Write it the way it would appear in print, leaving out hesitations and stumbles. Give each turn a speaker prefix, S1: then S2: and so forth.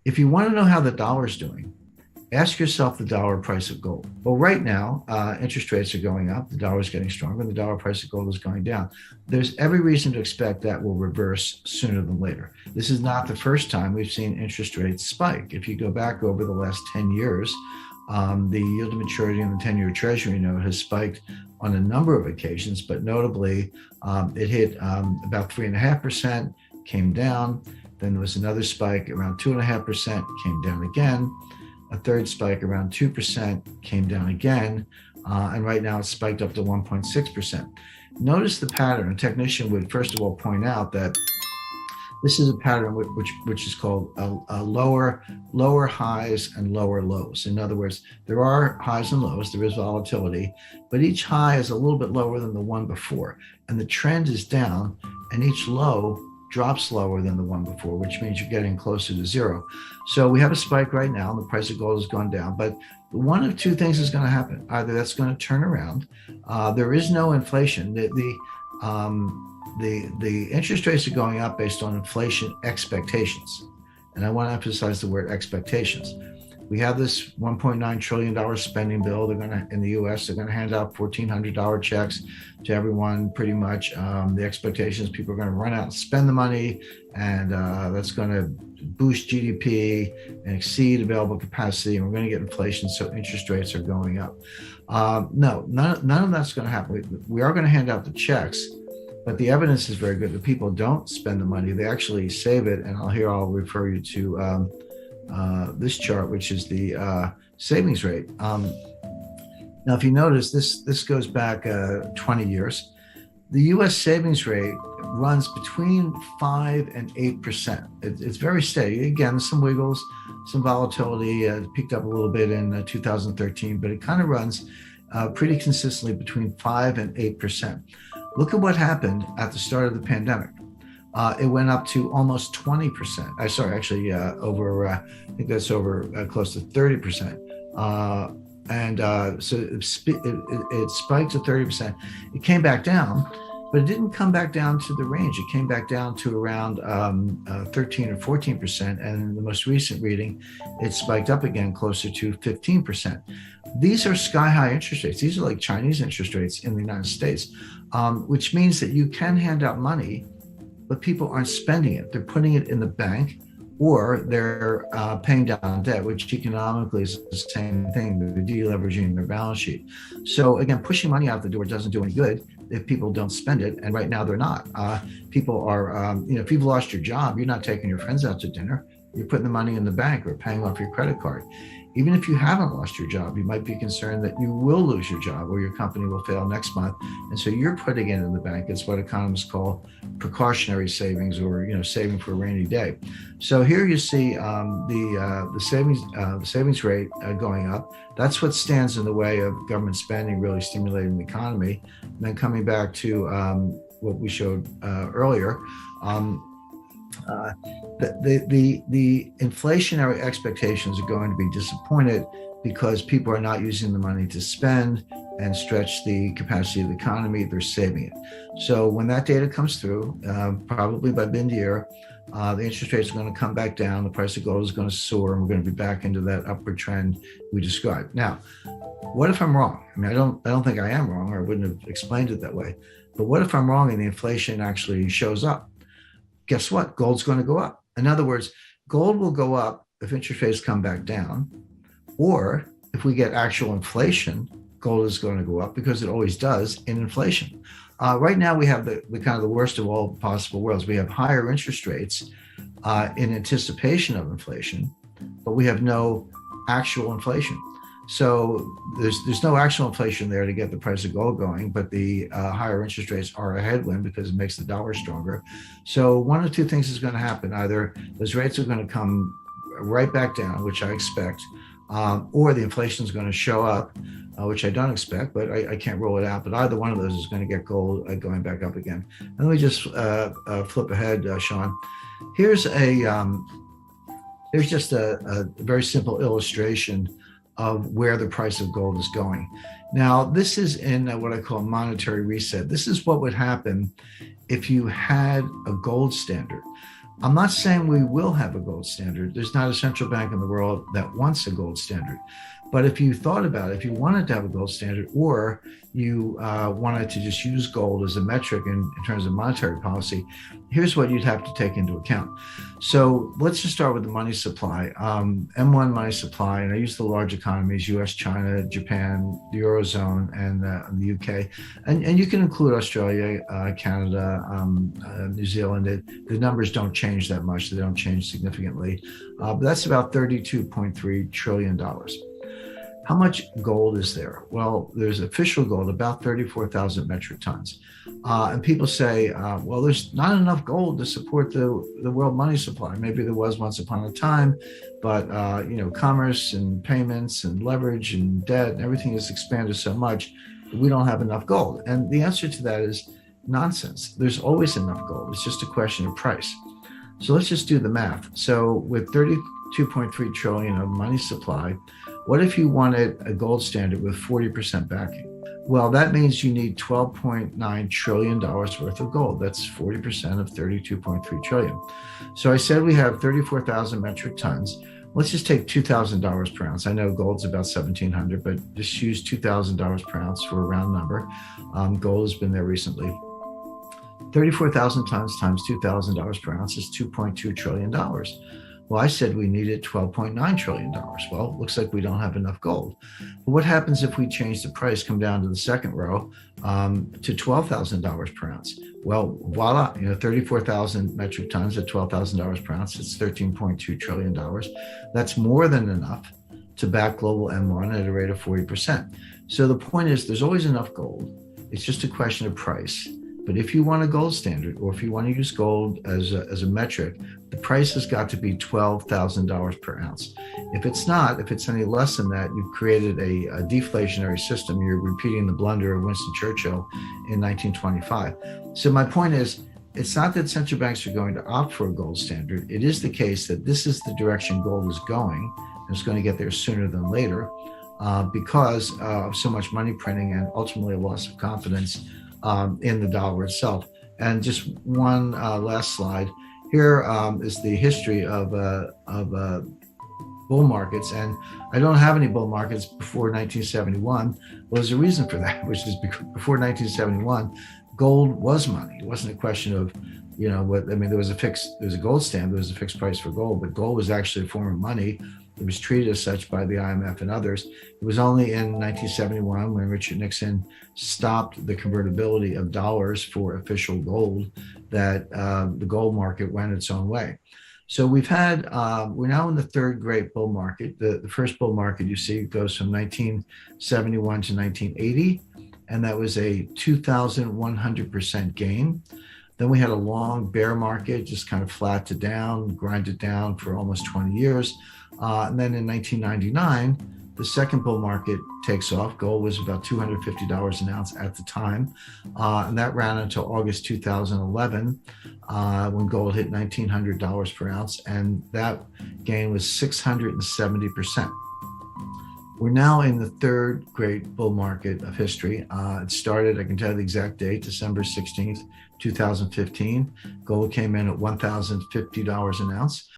S1: If you want to know how the dollar's doing, ask yourself the dollar price of gold. Well, right now, interest rates are going up, the dollar is getting stronger, and the dollar price of gold is going down. There's every reason to expect that will reverse sooner than later. This is not the first time we've seen interest rates spike. If you go back over the last 10 years, the yield to maturity in the 10-year Treasury note has spiked on a number of occasions, but notably, it hit about 3.5%, came down. Then there was another spike around 2.5%, came down again. A third spike around 2%, came down again. And right now it's spiked up to 1.6%. Notice the pattern. A technician would first of all point out that this is a pattern which is called lower highs and lower lows. In other words, there are highs and lows, there is volatility, but each high is a little bit lower than the one before. And the trend is down, and each low drops lower than the one before, which means you're getting closer to zero. So we have a spike right now, and the price of gold has gone down, but one of two things is going to happen. Either that's going to turn around. There is no inflation. The interest rates are going up based on inflation expectations. And I want to emphasize the word expectations. We have this $1.9 trillion spending bill. They're going to, in the US, they're going to hand out $1,400 checks to everyone pretty much. The expectation is people are going to run out and spend the money, and that's going to boost GDP and exceed available capacity, and we're going to get inflation, so interest rates are going up. No, none of that's going to happen. We are going to hand out the checks, but the evidence is very good that people don't spend the money. They actually save it, and I'll refer you to this chart, which is the savings rate. Now, if you notice, this goes back 20 years. The U.S. savings rate runs between 5 and 8%. It's very steady. Again, there's some wiggles, some volatility. It peaked up a little bit in 2013, but it kind of runs pretty consistently between 5 and 8%. Look at what happened at the start of the pandemic. It went up to almost 20%. I think that's over close to 30%. So it spiked to 30%. It came back down, but it didn't come back down to the range. It came back down to around 13 or 14%. And in the most recent reading, it spiked up again closer to 15%. These are sky high interest rates. These are like Chinese interest rates in the United States, which means that you can hand out money, but people aren't spending it. They're putting it in the bank, or they're paying down debt, which economically is the same thing. They're deleveraging their balance sheet. So again, pushing money out the door doesn't do any good if people don't spend it. And right now they're not. People are, if you've lost your job, you're not taking your friends out to dinner. You're putting the money in the bank or paying off your credit card. Even if you haven't lost your job, you might be concerned that you will lose your job or your company will fail next month. And so you're putting it in the bank. It's what economists call precautionary savings, or saving for a rainy day. So here you see the savings rate going up. That's what stands in the way of government spending really stimulating the economy. And then coming back to what we showed earlier, the inflationary expectations are going to be disappointed because people are not using the money to spend and stretch the capacity of the economy. They're saving it. So when that data comes through, probably by mid-year, the interest rates are going to come back down. The price of gold is going to soar, and we're going to be back into that upward trend we described. Now, what if I'm wrong? I mean, I don't think I am wrong, or I wouldn't have explained it that way. But what if I'm wrong and the inflation actually shows up? Guess what? Gold's going to go up. In other words, gold will go up if interest rates come back down, or if we get actual inflation, gold is going to go up, because it always does in inflation. Right now, we have the kind of the worst of all possible worlds. We have higher interest rates in anticipation of inflation, but we have no actual inflation. So there's no actual inflation there to get the price of gold going, but the higher interest rates are a headwind because it makes the dollar stronger. So one of two things is going to happen. Either those rates are going to come right back down, which I expect, or the inflation is going to show up, which I don't expect, but I can't rule it out. But either one of those is going to get gold going back up again. And let me just flip ahead, Sean. Here's just a very simple illustration of where the price of gold is going. Now, this is in what I call monetary reset. This is what would happen if you had a gold standard. I'm not saying we will have a gold standard. There's not a central bank in the world that wants a gold standard. But if you thought about it, if you wanted to have a gold standard, or you wanted to just use gold as a metric in terms of monetary policy, here's what you'd have to take into account. So let's just start with the money supply. M1 money supply, and I use the large economies, US, China, Japan, the Eurozone, and the UK. And you can include Australia, Canada, New Zealand. The numbers don't change that much. They don't change significantly. But that's about $32.3 trillion. How much gold is there? Well, there's official gold, about 34,000 metric tons. And people say, well, there's not enough gold to support the world money supply. Maybe there was once upon a time, but commerce and payments and leverage and debt and everything has expanded so much that we don't have enough gold. And the answer to that is nonsense. There's always enough gold. It's just a question of price. So let's just do the math. So with 32.3 trillion of money supply, what if you wanted a gold standard with 40% backing? Well, that means you need $12.9 trillion worth of gold. That's 40% of 32.3 trillion. So I said we have 34,000 metric tons. Let's just take $2,000 per ounce. I know gold's about $1,700, but just use $2,000 per ounce for a round number. Gold has been there recently. 34,000 tons times $2,000 per ounce is $2.2 trillion. Well, I said we needed $12.9 trillion. Well, it looks like we don't have enough gold. But what happens if we change the price, come down to the second row, to $12,000 per ounce? Well, voila, 34,000 metric tons at $12,000 per ounce, it's $13.2 trillion. That's more than enough to back global M1 at a rate of 40%. So the point is, there's always enough gold. It's just a question of price. But if you want a gold standard, or if you want to use gold as a metric, the price has got to be $12,000 per ounce. If it's not, if it's any less than that, you've created a deflationary system. You're repeating the blunder of Winston Churchill in 1925. So my point is, it's not that central banks are going to opt for a gold standard. It is the case that this is the direction gold is going, and it's going to get there sooner than later because of so much money printing and ultimately a loss of confidence in the dollar itself. And just one last slide. Here is the history of bull markets. And I don't have any bull markets before 1971. Well, there's a reason for that, which is before 1971, gold was money. It wasn't a question of, there was a gold standard, there was a fixed price for gold, but gold was actually a form of money. It was treated as such by the IMF and others. It was only in 1971 when Richard Nixon stopped the convertibility of dollars for official gold that the gold market went its own way. So we're now in the third great bull market. The first bull market you see goes from 1971 to 1980, and that was a 2,100% gain. Then we had a long bear market, just kind of flat to down, grinded down for almost 20 years. And then in 1999, the second bull market takes off. Gold was about $250 an ounce at the time. And that ran until August 2011, when gold hit $1,900 per ounce. And that gain was 670%. We're now in the third great bull market of history. It started, I can tell you the exact date, December 16th, 2015. Gold came in at $1,050 an ounce.